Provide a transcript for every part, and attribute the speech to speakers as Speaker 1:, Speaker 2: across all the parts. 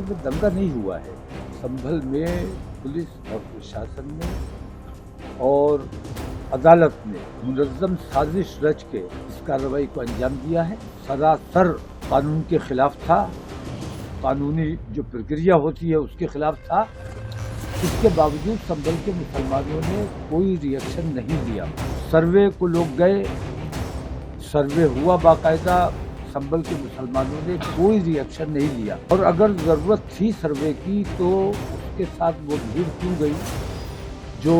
Speaker 1: में दंगा नहीं हुआ है। संभल में पुलिस और प्रशासन ने और अदालत ने मुनज़्ज़म साजिश रच के इस कार्रवाई को अंजाम दिया है। सरासर कानून के खिलाफ था, कानूनी जो प्रक्रिया होती है उसके खिलाफ था। इसके बावजूद संभल के मुसलमानों ने कोई रिएक्शन नहीं दिया। सर्वे को लोग गए, सर्वे हुआ बाकायदा, संभल के मुसलमानों ने कोई रिएक्शन नहीं लिया। और अगर ज़रूरत थी सर्वे की तो उसके साथ वो भीड़ क्यों गई जो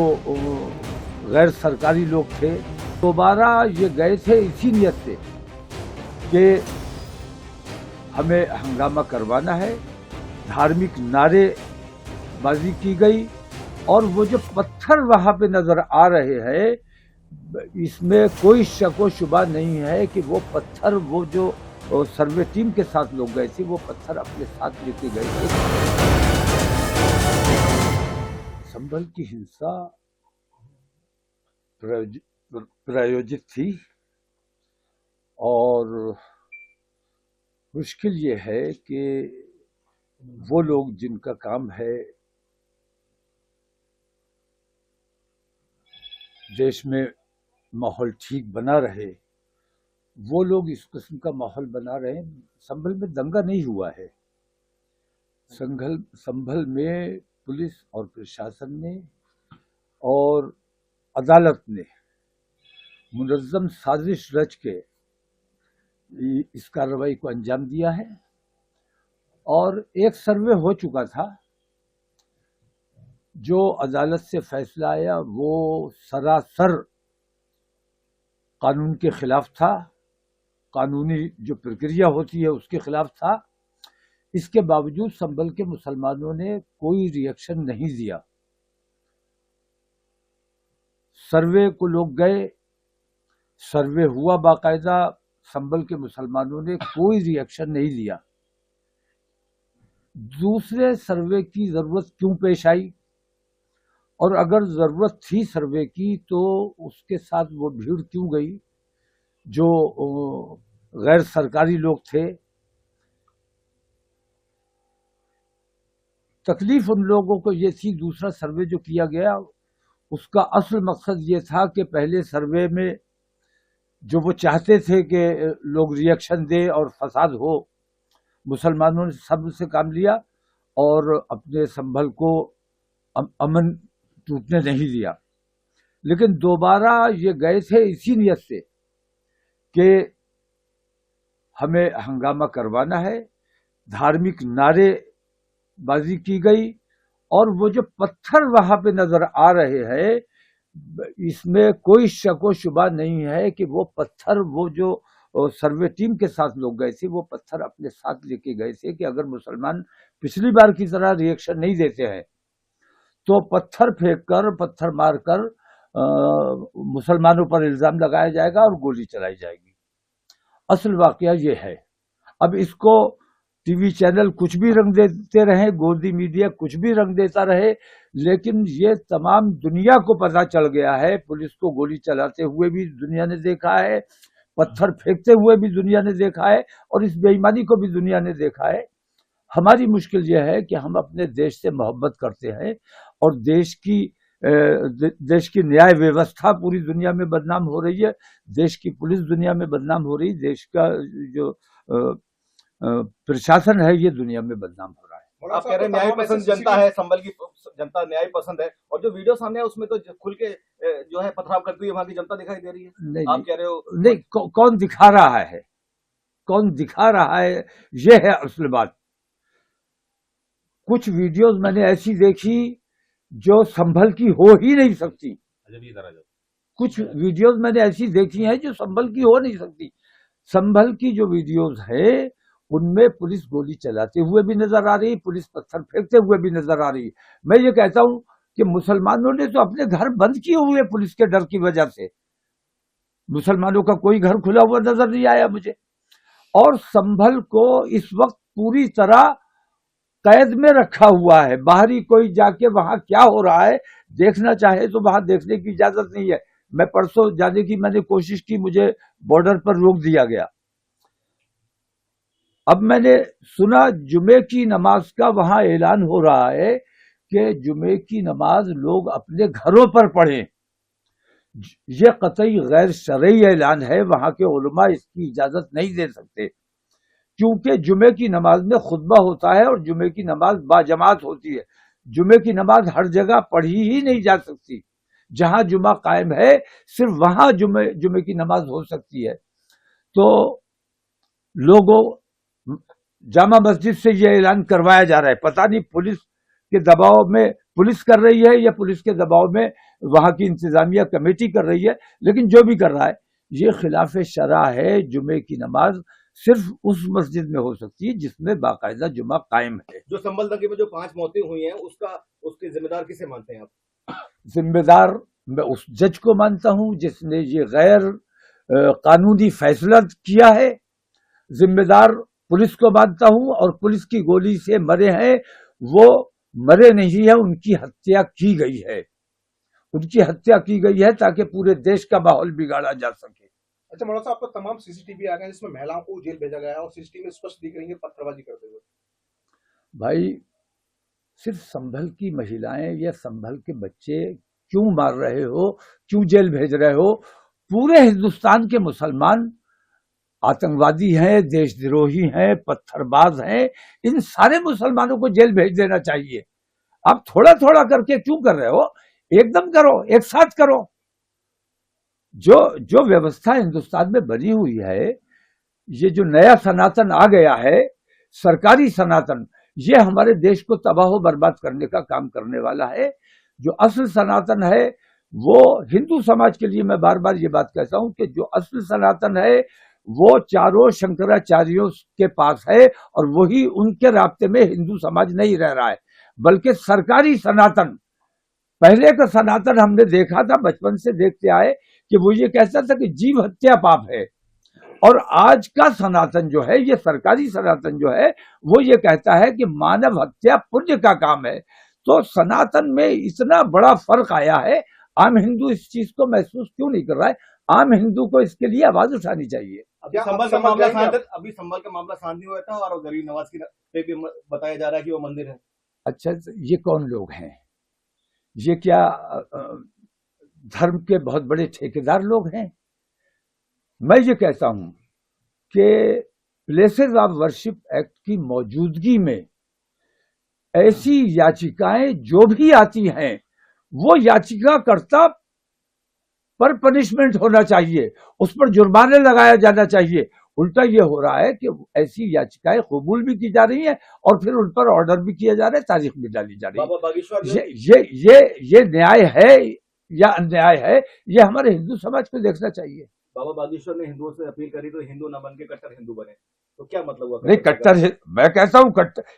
Speaker 1: गैर सरकारी लोग थे। दोबारा ये गए थे इसी नियत से कि हमें हंगामा करवाना है, धार्मिक नारेबाजी की गई। और वो जो पत्थर वहाँ पे नजर आ रहे हैं, इसमें कोई शक व शुबा नहीं है कि वो पत्थर, वो जो सर्वे टीम के साथ लोग गए थे, वो पत्थर अपने साथ लेके गए थे। संभल की हिंसा प्रायोजित थी और मुश्किल ये है कि वो लोग जिनका काम है देश में माहौल ठीक बना रहे, वो लोग इस किस्म का माहौल बना रहे हैं। संभल में दंगा नहीं हुआ है। संभल में पुलिस और प्रशासन ने और अदालत ने मुनज़्ज़म साजिश रच के इस कार्रवाई को अंजाम दिया है। और एक सर्वे हो चुका था, जो अदालत से फैसला आया वो सरासर कानून के खिलाफ था, कानूनी जो प्रक्रिया होती है उसके खिलाफ था। इसके बावजूद संभल के मुसलमानों ने कोई रिएक्शन नहीं दिया। सर्वे को लोग गए, सर्वे हुआ बाकायदा, संभल के मुसलमानों ने कोई रिएक्शन नहीं लिया। दूसरे सर्वे की जरूरत क्यों पेश आई, और अगर जरूरत थी सर्वे की तो उसके साथ वो भीड़ क्यों गई जो गैर सरकारी लोग थे। तकलीफ उन लोगों को ये थी, दूसरा सर्वे जो किया गया उसका असल मकसद ये था कि पहले सर्वे में जो वो चाहते थे कि लोग रिएक्शन दे और फसाद हो, मुसलमानों ने सब्र से काम लिया और अपने संभल को अमन टूटने नहीं दिया। लेकिन दोबारा ये गए थे इसी नियत से कि हमें हंगामा करवाना है, धार्मिक नारेबाजी की गई। और वो जो पत्थर वहां पे नजर आ रहे हैं, इसमें कोई शक व शुबा नहीं है कि वो पत्थर, वो जो सर्वे टीम के साथ लोग गए थे, वो पत्थर अपने साथ लेके गए थे कि अगर मुसलमान पिछली बार की तरह रिएक्शन नहीं देते हैं तो पत्थर फेंक कर, पत्थर मारकर मुसलमानों पर इल्जाम लगाया जाएगा और गोली चलाई जाएगी। असल वाकया ये है। अब इसको टीवी चैनल कुछ भी रंग देते रहे, गोदी मीडिया कुछ भी रंग देता रहे, लेकिन ये तमाम दुनिया को पता चल गया है। पुलिस को गोली चलाते हुए भी दुनिया ने देखा है, पत्थर फेंकते हुए भी दुनिया ने देखा है, और इस बेईमानी को भी दुनिया ने देखा है। हमारी मुश्किल यह है कि हम अपने देश से मोहब्बत करते हैं और देश की न्याय व्यवस्था पूरी दुनिया में बदनाम हो रही है, देश की पुलिस दुनिया में बदनाम हो रही है, देश का जो प्रशासन है ये दुनिया में बदनाम हो रहा है।
Speaker 2: आप कह रहे हैं न्याय पसंद जनता है, संभल की जनता न्याय पसंद है, और जो वीडियो सामने है उसमें तो खुल के जो है पथराव करती हुई वहां की जनता दिखाई दे रही है।
Speaker 1: नहीं,
Speaker 2: आप कह रहे हो
Speaker 1: नहीं, कौन दिखा रहा है, कौन दिखा रहा है, ये है असल बात। कुछ वीडियोस मैंने ऐसी देखी जो संभल की हो ही नहीं सकती। कुछ वीडियोस मैंने ऐसी देखी हैं जो संभल की हो नहीं सकती। संभल की जो वीडियोस है उनमें पुलिस गोली चलाते हुए भी नजर आ रही, पुलिस पत्थर फेंकते हुए भी नजर आ रही। मैं ये कहता हूं कि मुसलमानों ने तो अपने घर बंद किए हुए पुलिस के डर की वजह से। मुसलमानों का कोई घर खुला हुआ नजर नहीं आया मुझे। और संभल को इस वक्त पूरी तरह कैद में रखा हुआ है। बाहरी कोई जाके वहां क्या हो रहा है देखना चाहे तो वहां देखने की इजाजत नहीं है। मैं परसों जाने की मैंने कोशिश की, मुझे बॉर्डर पर रोक दिया गया। اب میں نے سنا جمعے کی نماز کا وہاں اعلان ہو رہا ہے کہ جمعے کی نماز لوگ اپنے گھروں پر پڑھیں. یہ قطعی غیر شرعی اعلان ہے. وہاں کے علماء اس کی اجازت نہیں دے سکتے، کیونکہ جمعے کی نماز میں خطبہ ہوتا ہے اور جمعے کی نماز باجماعت ہوتی ہے. جمعے کی نماز ہر جگہ پڑھی ہی نہیں جا سکتی. جہاں جمعہ قائم ہے صرف وہاں جمعے کی نماز ہو سکتی ہے. تو لوگوں جامع مسجد سے یہ اعلان کروایا جا رہا ہے. پتہ نہیں پولیس کے دباؤ میں پولیس کر رہی ہے یا پولیس کے دباؤ میں وہاں کی انتظامیہ کمیٹی کر رہی ہے، لیکن جو بھی کر رہا ہے یہ خلاف شرع ہے. جمعے کی نماز صرف اس مسجد میں ہو سکتی ہے جس میں باقاعدہ جمعہ قائم ہے.
Speaker 2: جو سنبل دنگے میں جو 5 موتیں ہوئی ہیں اس کے ذمہ دار کسے مانتے ہیں آپ؟
Speaker 1: ذمہ دار میں اس جج کو مانتا ہوں جس نے یہ غیر قانونی فیصلہ کیا ہے. ذمہ دار پولیس کو مانتا ہوں، اور پولیس کی گولی سے مرے ہیں وہ مرے نہیں ہیں، ان کی ہتیا کی گئی ہے. ان کی ہتیا کی گئی ہے تاکہ پورے دیش کا ماحول بگاڑا جا سکے.
Speaker 3: اچھا مولانا صاحب، آپ کو تمام CCTV آ گئے ہیں جس میں مہیلاؤں کو جیل بھیجا گیا ہے اور CCTV میں اسپشٹ دکھ رہی ہے پتھر بازی کرتے ہوئے.
Speaker 1: بھائی صرف سنبھل کی مہیلائیں یا سنبھل کے بچے کیوں مار رہے ہو، کیوں جیل بھیج رہے ہو؟ پورے ہندوستان کے مسلمان آتنکوادی ہیں، دیش دروہی ہیں، پتھر باز ہیں. ان سارے مسلمانوں کو جیل بھیج دینا چاہیے. آپ تھوڑا تھوڑا کر کے کیوں کر رہے ہو؟ ایک دم کرو، ایک ساتھ کرو. جو ویوستھا ہندوستان میں بنی ہوئی ہے، یہ جو نیا سناتن آ گیا ہے، سرکاری سناتن، یہ ہمارے دیش کو تباہ و برباد کرنے کا کام کرنے والا ہے. جو اصل سناتن ہے وہ ہندو سماج کے لیے میں بار بار یہ بات کہتا ہوں کہ جو اصل سناتن ہے وہ چاروں شنکراچاریوں کے پاس ہے، اور وہی ان کے رابطے میں ہندو سماج نہیں رہ رہا ہے، بلکہ سرکاری سناتن. پہلے کا سناتن ہم نے دیکھا تھا، بچپن سے دیکھتے آئے کہ وہ یہ کہتا تھا کہ جیو ہتیا پاپ ہے. اور آج کا سناتن جو ہے، یہ سرکاری سناتن جو ہے، وہ یہ کہتا ہے کہ مانو ہتیا پنیہ کا کام ہے. تو سناتن میں اتنا بڑا فرق آیا ہے. عام ہندو اس چیز کو محسوس کیوں نہیں کر رہا ہے؟ عام ہندو کو اس کے لیے آواز اٹھانی چاہیے.
Speaker 2: ابھی سنبھل کا معاملہ شانتی ہوا تھا اور غریب نواز کی پہ بھی بتایا جا رہا ہے کہ وہ مندر ہے.
Speaker 1: اچھا، یہ کون لوگ ہیں؟ یہ کیا دھرم کے بہت بڑے ٹھیکیدار لوگ ہیں؟ میں یہ کہتا ہوں کہ پلیسز آف ورشپ ایکٹ کی موجودگی میں ایسی یاچکائیں جو بھی آتی ہیں وہ یاچکا کرتا پر پنشمنٹ ہونا چاہیے، اس پر جرمانے لگایا جانا چاہیے. الٹا یہ ہو رہا ہے کہ ایسی یاچکائیں قبول بھی کی جا رہی ہیں اور پھر ان پر آرڈر بھی کیا جا رہا ہے، تاریخ بھی ڈالی جا رہی ہے. یہ نیائے ہے یا انیائے ہے؟ یہ ہمارے ہندو سماج کو دیکھنا چاہیے.
Speaker 2: بابا باگیشور نے ہندوؤں سے اپیل کری تو ہندو نہ بن کے کٹر ہندو بنے، تو کیا مطلب ہوا؟
Speaker 1: نہیں، میں کہتا ہوں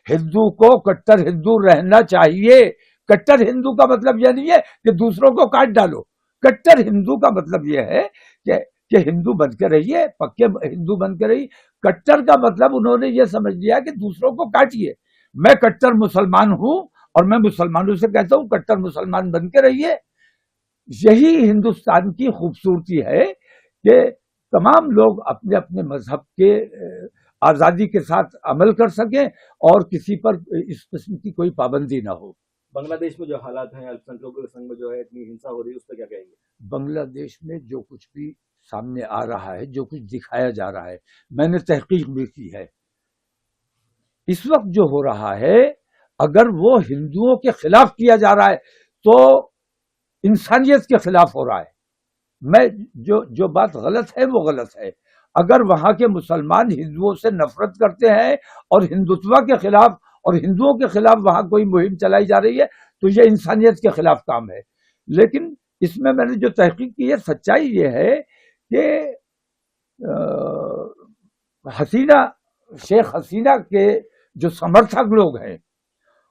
Speaker 1: ہندو کو کٹر ہندو رہنا چاہیے. کٹر ہندو کا مطلب یہ نہیں ہے کہ دوسروں کو کاٹ ڈالو. کٹر ہندو کا مطلب یہ ہے کہ ہندو بن کے رہیے، پکے ہندو بن کے رہیے. کٹر کا مطلب انہوں نے یہ سمجھ لیا کہ دوسروں کو کاٹیے. میں کٹر مسلمان ہوں اور میں مسلمانوں سے کہتا ہوں کٹر مسلمان بن کے رہیے. یہی ہندوستان کی خوبصورتی ہے کہ تمام لوگ اپنے اپنے مذہب کے آزادی کے ساتھ عمل کر سکیں اور کسی پر اس قسم کی کوئی پابندی نہ ہو.
Speaker 2: بنگلہ دیش میں جو حالات ہیں، الپسنکھیکوں کے سنگ میں جو ہے اتنی ہنسا ہو رہی ہے، اس پہ کیا کہیں گے؟
Speaker 1: بنگلہ دیش میں جو کچھ بھی سامنے آ رہا ہے، جو کچھ دکھایا جا رہا ہے، میں نے تحقیق بھی کی ہے. اس وقت جو ہو رہا ہے اگر وہ ہندوؤں کے خلاف کیا جا رہا ہے تو انسانیت کے خلاف ہو رہا ہے. میں جو بات غلط ہے وہ غلط ہے. اگر وہاں کے مسلمان ہندوؤں سے نفرت کرتے ہیں اور ہندوتوا کے خلاف اور ہندوؤں کے خلاف وہاں کوئی مہم چلائی جا رہی ہے تو یہ انسانیت کے خلاف کام ہے. لیکن اس میں نے جو تحقیق کی ہے، سچائی یہ ہے کہ شیخ حسینہ کے جو سمرتھک لوگ ہیں،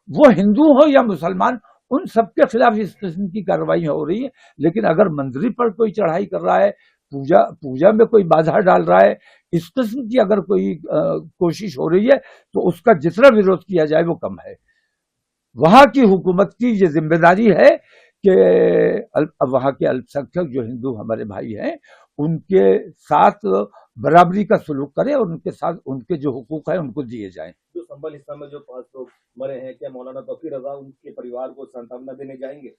Speaker 1: وہ ہندو ہو یا مسلمان، ان سب کے خلاف اس قسم کی کارروائی ہو رہی ہے. لیکن اگر مندر پر کوئی چڑھائی کر رہا ہے، پوجا میں کوئی بادھا ڈال رہا ہے، اس قسم کی اگر کوئی کوشش ہو رہی ہے تو اس کا جتنا وروଧ کیا جائے وہ کم ہے. وہاں کی حکومت کی یہ ذمہ داری ہے کہ وہاں کے الپ سنکھیک جو ہندو ہمارے بھائی ہیں ان کے ساتھ बराबरी का सलूक करें और उनके साथ उनके जो हुकूक है उनको दिए जाएं।
Speaker 2: जो संभल हिस्सा में जो 5 लोग मरे हैं, क्या मौलाना तौकीर रजा उनके परिवार को सांत्वना देने जाएंगे?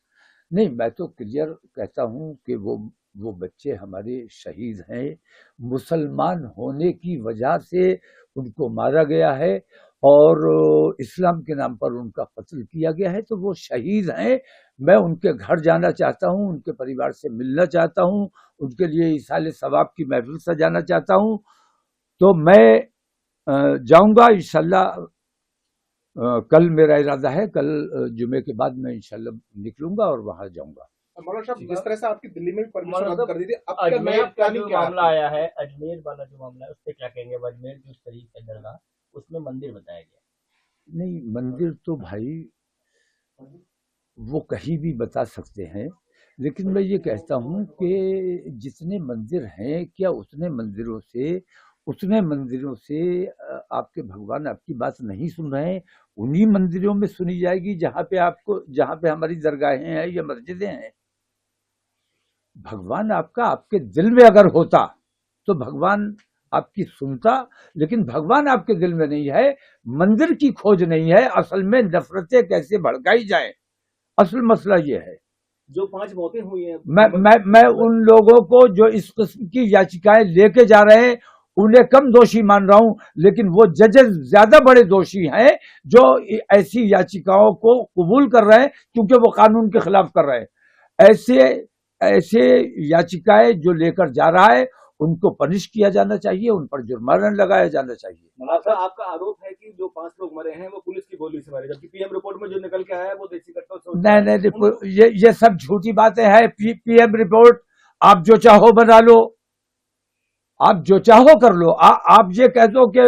Speaker 1: नहीं, मैं तो क्लियर कहता हूं कि वो बच्चे हमारे शहीद हैं, मुसलमान होने की वजह से उनको मारा गया है और इस्लाम के नाम पर उनका कत्ल किया गया है, तो वो शहीद हैं। मैं उनके घर जाना चाहता हूं, उनके परिवार से मिलना चाहता हूं, उनके लिए इसाले सवाब की महफिल सजाना चाहता हूं। तो मैं जाऊंगा इंशाल्लाह। कल मेरा इरादा है, कल जुमे के बाद मैं इंशाल्लाह निकलूंगा और वहां जाऊंगा।
Speaker 3: मौलाना साहब, जिस तरह से आपकी दिल्ली में भी परमिशन
Speaker 2: मौलाना
Speaker 3: रद्द कर दी थी, अब क्या
Speaker 4: अजमेर
Speaker 3: नया
Speaker 4: का
Speaker 3: प्लानिंग
Speaker 4: जो
Speaker 3: क्या
Speaker 4: मामला
Speaker 3: है?
Speaker 4: आया है, अजमेर वाला जो मामला है, उस पे क्या कहेंगे? अब अजमेर जो शरीफ है दरगाह, उसमें मंदिर बताया गया।
Speaker 1: नहीं, मंदिर तो भाई वो कहीं भी बता सकते हैं, लेकिन मैं ये कहता हूं कि जितने मंदिर हैं, क्या उतने मंदिरों से आपके भगवान आपकी बात नहीं सुन रहे हैं? उन्हीं मंदिरों में सुनी जाएगी जहां पे हमारी दरगाहें हैं या मस्जिदें हैं। भगवान आपका आपके दिल में अगर होता तो भगवान आपकी सुनता, लेकिन भगवान आपके दिल में नहीं है, मंदिर की खोज नहीं है, असल में नफरतें कैसे भड़काई जाए, असल मसला ये है।
Speaker 2: जो 5 मौतें हुई हैं,
Speaker 1: मैं उन लोगों को जो इस किस्म की याचिकाएं लेके जा रहे हैं उन्हें कम दोषी मान रहा हूं, लेकिन वो जजेस ज्यादा बड़े दोषी हैं जो ऐसी याचिकाओं को कबूल कर रहे हैं, क्योंकि वो कानून के खिलाफ कर रहे हैं। ऐसे याचिकाएं जो लेकर जा रहा है उनको पनिश किया जाना चाहिए, उन पर जुर्माना लगाया जाना चाहिए।
Speaker 2: मौलाना आपका आरोप है कि जो 5 लोग मरे हैं वो पुलिस की गोली से मरे, जबकि पीएम रिपोर्ट में जो निकल के आया है वो देसी कट्टा से।
Speaker 1: नहीं, ये सब झूठी बातें हैं। पीएम रिपोर्ट आप जो चाहो बना लो, आप जो चाहो कर लो। आप ये कह दो कि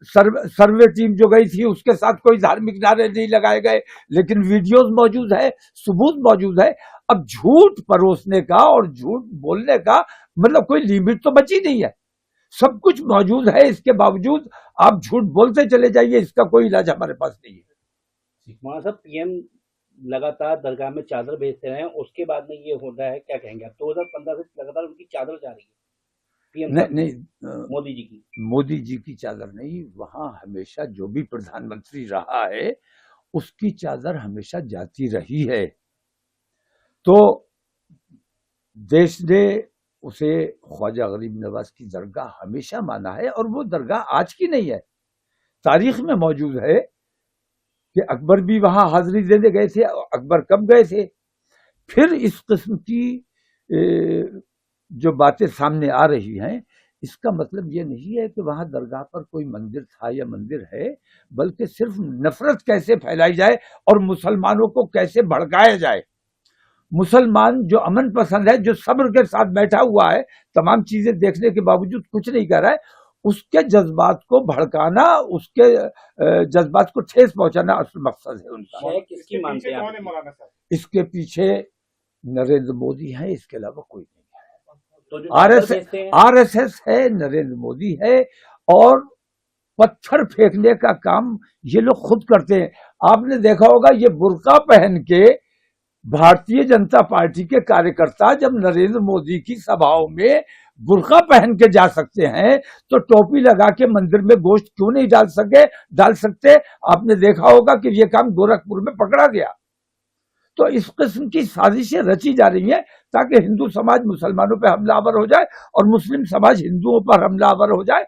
Speaker 1: सर्वे टीम जो गई थी उसके साथ कोई धार्मिक नारे नहीं लगाए गए, लेकिन वीडियोस मौजूद है, सबूत मौजूद है। अब झूठ परोसने का और झूठ बोलने का मतलब कोई लिमिट तो बची नहीं है, सब कुछ मौजूद है, इसके बावजूद आप झूठ बोलते चले जाइए, इसका कोई इलाज हमारे पास नहीं है।
Speaker 5: मौलाना साहब, पीएम लगातार दरगाह में चादर भेजते रहे, उसके बाद में ये हो रहा है, क्या कहेंगे आप? 2015 से लगातार उनकी चादर जा रही है पीएम
Speaker 1: नहीं,
Speaker 5: मोदी जी की
Speaker 1: चादर नहीं, वहां हमेशा जो भी प्रधानमंत्री रहा है उसकी चादर हमेशा जाती रही है। तो देश ने उसे ख्वाजा गरीब नवाज की दरगाह हमेशा माना है, और वो दरगाह आज की नहीं है, तारीख में मौजूद है कि अकबर भी वहां हाजिरी देने गए थे। अकबर कब गए थे? फिर इस किस्म की जो बातें सामने आ रही हैं, इसका मतलब ये नहीं है कि वहां दरगाह पर कोई मंदिर था या मंदिर है, बल्कि सिर्फ नफरत कैसे फैलाई जाए और मुसलमानों को कैसे भड़काया जाए। मुसलमान जो अमन पसंद है, जो सब्र के साथ बैठा हुआ है, तमाम चीजें देखने के बावजूद कुछ नहीं कर रहा है, उसके जज्बात को भड़काना, उसके जज्बात को ठेस पहुंचाना असल मकसद है उनका।
Speaker 5: किसकी मानते हैं?
Speaker 1: इसके पीछे नरेंद्र मोदी है, इसके अलावा कोई नहीं है।
Speaker 5: तो
Speaker 1: आरएसएस है, नरेंद्र मोदी है, और पत्थर फेंकने का काम ये लोग खुद करते हैं। आपने देखा होगा, ये बुर्का पहन के भारतीय जनता पार्टी के कार्यकर्ता जब नरेंद्र मोदी की सभाओं में बुर्का पहन के जा सकते हैं, तो टोपी लगा के मंदिर में गोश्त क्यों नहीं डाल सकते? आपने देखा होगा कि ये काम गोरखपुर में पकड़ा गया। तो इस किस्म की साजिशें रची जा रही हैं ताकि हिंदू समाज मुसलमानों पर हमलावर हो जाए और मुस्लिम समाज हिंदुओं पर हमलावर हो जाए।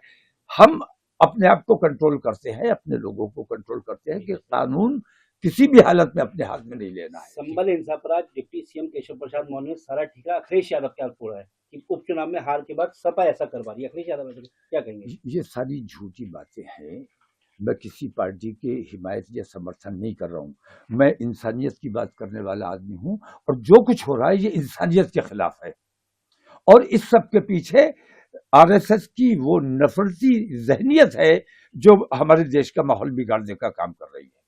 Speaker 1: हम अपने आप को कंट्रोल करते हैं, अपने लोगों को कंट्रोल करते हैं कि कानून किसी भी हालत में अपने हाथ में नहीं लेना है।
Speaker 5: संभल हिंसा पर आज डिप्टी सीएम केशव प्रसाद मौर्य ने सारा ठिका अखिलेश यादव के हाथ फोड़ा है कि उपचुनाव में हार के बाद सपा ऐसा करवा रही है। अखिलेश यादव क्या कहेंगे?
Speaker 1: ये सारी झूठी बातें हैं। मैं किसी पार्टी के हिमायत या समर्थन नहीं कर रहा हूं। मैं इंसानियत की बात करने वाला आदमी हूं, और जो कुछ हो रहा है ये इंसानियत के खिलाफ है। और इस सब के पीछे आरएसएस की वो नफरती जहनियत है जो हमारे देश का माहौल बिगाड़ने का काम कर रही है।